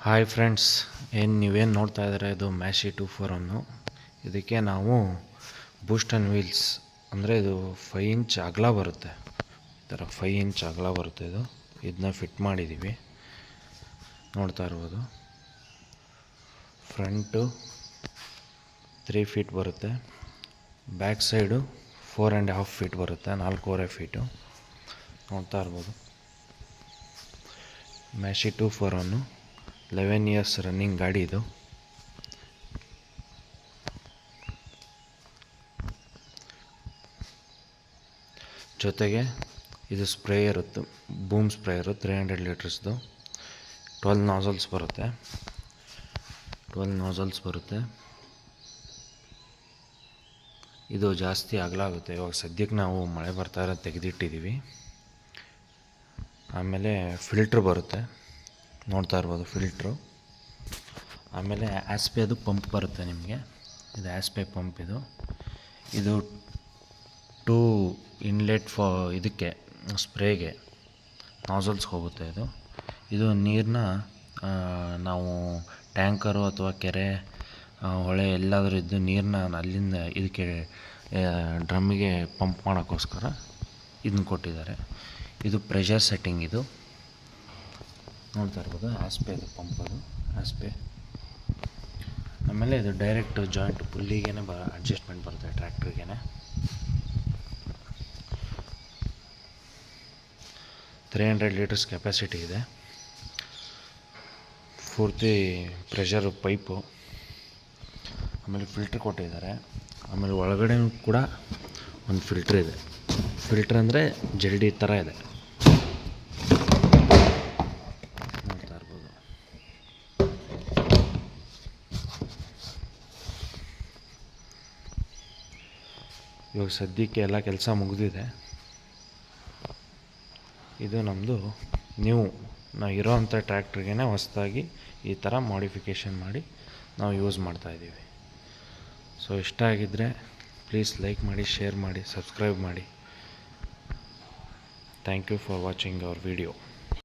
Hi friends, ನೀವೇನು ನೋಡ್ತಾ ಇದ್ದಾರೆ ಇದು ಮ್ಯಾಶಿ 241. ಇದಕ್ಕೆ ನಾವು ಬೂಸ್ಟ್ ಆ್ಯಂಡ್ ವೀಲ್ಸ್ ಅಂದರೆ ಇದು 5 ಇಂಚ್ ಅಗಲ ಬರುತ್ತೆ. ಈ ಥರ 5 ಇಂಚ್ ಅಗಲ ಬರುತ್ತೆ. ಇದನ್ನ ಫಿಟ್ ಮಾಡಿದ್ದೀವಿ, ನೋಡ್ತಾ ಇರ್ಬೋದು. ಫ್ರಂಟು 3 ಫೀಟ್ ಬರುತ್ತೆ, ಬ್ಯಾಕ್ ಸೈಡು 4.5 ಫೀಟ್ ಬರುತ್ತೆ, 4.25 ಫೀಟು ನೋಡ್ತಾ ಇರ್ಬೋದು. ಮ್ಯಾಶಿ 241 11 ಇಯರ್ಸ್ ರನ್ನಿಂಗ್ ಗಾಡಿ ಇದು. ಜೊತೆಗೆ ಇದು ಸ್ಪ್ರೇಯರ್, ಬೂಮ್ ಸ್ಪ್ರೇಯರು 300 ಲೀಟರ್ಸ್ದು. 12 ನಾಸಲ್ಸ್ ಬರುತ್ತೆ. ಇದು ಜಾಸ್ತಿ ಅಗಲ ಆಗುತ್ತೆ. ಇವಾಗ ಸದ್ಯಕ್ಕೆ ನಾವು ಮಳೆ ಬರ್ತಾ ಇರೋದು ತೆಗೆದಿಟ್ಟಿದ್ದೀವಿ. ಆಮೇಲೆ ಫಿಲ್ಟ್ರ್ ಬರುತ್ತೆ, ನೋಡ್ತಾ ಇರ್ಬೋದು ಫಿಲ್ಟ್ರು. ಆಮೇಲೆ ಆಸ್ಪೆದು ಪಂಪ್ ಬರುತ್ತೆ ನಿಮಗೆ. ಇದು ಆಸ್ಪೆ ಪಂಪ್. ಇದು 2 ಇನ್ಲೆಟ್ ಇದಕ್ಕೆ ಸ್ಪ್ರೇಗೆ ನಾಸಲ್ಸ್ಗೆ ಹೋಗುತ್ತೆ. ಇದು ನೀರನ್ನ ನಾವು ಟ್ಯಾಂಕರು ಅಥವಾ ಕೆರೆ, ಹೊಳೆ ಎಲ್ಲಾದರೂ ಇದ್ದು ನೀರನ್ನ ಅಲ್ಲಿಂದ ಇದಕ್ಕೆ ಡ್ರಮ್ಮಿಗೆ ಪಂಪ್ ಮಾಡೋಕ್ಕೋಸ್ಕರ ಇದನ್ನ ಕೊಟ್ಟಿದ್ದಾರೆ. ಇದು ಪ್ರೆಷರ್ ಸೆಟ್ಟಿಂಗ್. ಇದು ನೋಡ್ತಾ ಇರ್ಬೋದು ಪಂಪ್ ಆಸ್ಪೆ. ಆಮೇಲೆ ಇದು ಡೈರೆಕ್ಟ್ ಜಾಯಿಂಟ್ ಪುಲ್ಲಿಗೆ ಅಡ್ಜಸ್ಟ್ಮೆಂಟ್ ಬರುತ್ತೆ ಟ್ರ್ಯಾಕ್ಟ್ರಿಗೆ. 300 ಲೀಟರ್ಸ್ ಕೆಪಾಸಿಟಿ ಇದೆ. ಪೂರ್ತಿ ಪ್ರೆಷರ್ ಪೈಪು. ಆಮೇಲೆ ಫಿಲ್ಟ್ರ್ ಕೊಟ್ಟಿದ್ದಾರೆ. ಆಮೇಲೆ ಒಳಗಡೆ ಕೂಡ ಒಂದು ಫಿಲ್ಟ್ರ್ ಇದೆ. ಫಿಲ್ಟ್ರ್ ಅಂದರೆ ಜರಡಿ ಥರ ಇದೆ, ನೋಡ್ತಾ ಇರ್ಬೋದು. ಇವಾಗ ಸದ್ಯಕ್ಕೆ ಎಲ್ಲ ಕೆಲಸ ಮುಗಿದಿದೆ. ಇದು ನಮ್ಮದು ನಾವು ಇರೋವಂಥ ಟ್ರ್ಯಾಕ್ಟ್ರಿಗೆ ಹೊಸದಾಗಿ ಈ ಥರ ಮಾಡಿಫಿಕೇಷನ್ ಮಾಡಿ ನಾವು ಯೂಸ್ ಮಾಡ್ತಾಯಿದ್ದೀವಿ. ಸೊ ಇಷ್ಟ ಆಗಿದ್ದರೆ ಪ್ಲೀಸ್ ಲೈಕ್ ಮಾಡಿ, ಶೇರ್ ಮಾಡಿ, ಸಬ್ಸ್ಕ್ರೈಬ್ ಮಾಡಿ. Thank you for watching our video.